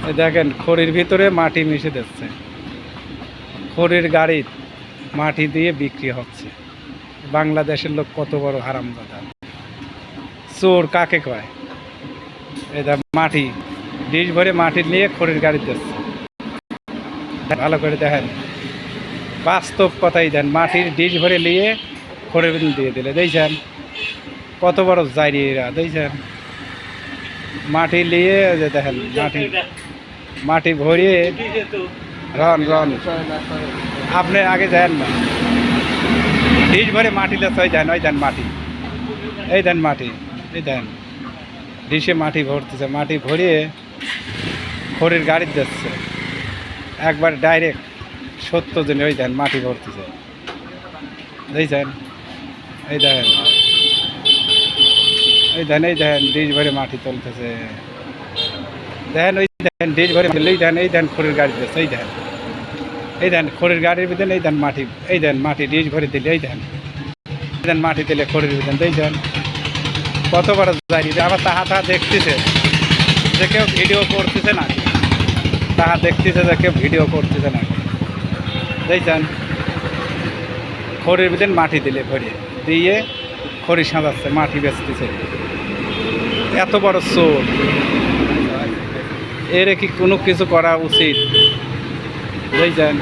এই দেখেন খড়ির ভিতরে মাটি মিশে দিচ্ছে, খড়ির গাড়ি মাটি দিয়ে বিক্রি হচ্ছে। বাংলাদেশের লোক কত বড় হারামজাদা, চোর কাকে কয়? এই দেখ মাটি, ডিশ ভরে মাটি নিয়ে খড়ির গাড়ি দিচ্ছে। ভালো করে দেখেন, বাস্তব কথাই দেন, মাটির ডিশ ভরে নিয়ে খড়ের ভিতরে দিয়ে দিলে, দেখছেন কত বড় জাইরিরা, দেখছেন মাটি নিয়ে যে দেখেন মাটি মাটি ভরিয়ে রন রন। আপনি আগে যান না, ডিশ ভরে মাটি দিচ্ছে, ওই দেন, ওই দেন মাটি, এই দেন মাটি, এই দেন ডিশে মাটি ভরতেছে, মাটি ভরিয়ে খড়ির গাড়ি দিচ্ছে একবার ডাইরেক্ট 70 জনে, ওই দেন মাটি ভরতেছে, দেখছেন এই দেখেন, এই দেন, এই দেখেন ডিশ ভরে মাটি তুলতেছে, দেখেন ওই দেখেন ডিশ ভরে এই দেন, এই দেন খড়ির গাড়ি দিচ্ছে, এই দেন, এই দেন খড়ির গাড়ির ভিতরে, এই দেন মাটি, এই দেন মাটি ডিশ ভরে দিলে, এই দেন, এই দেন মাটি দিলে খড়ির ভিতরে, এই দেন কত বড় জারি। আবার তাহা দেখতেছে যে কেউ ভিডিও করতেছে নাকি, তাহা দেখতেছে যে কেউ ভিডিও করতেছে নাকি, দেখছেন খড়ির ভিতরে মাটি দিলে ভরিয়ে দিয়ে খড়ি সাজাচ্ছে, মাটি বেচতেছে। এত বড় চোর, এর কি কোনো কিছু করা উচিত? দেখছেন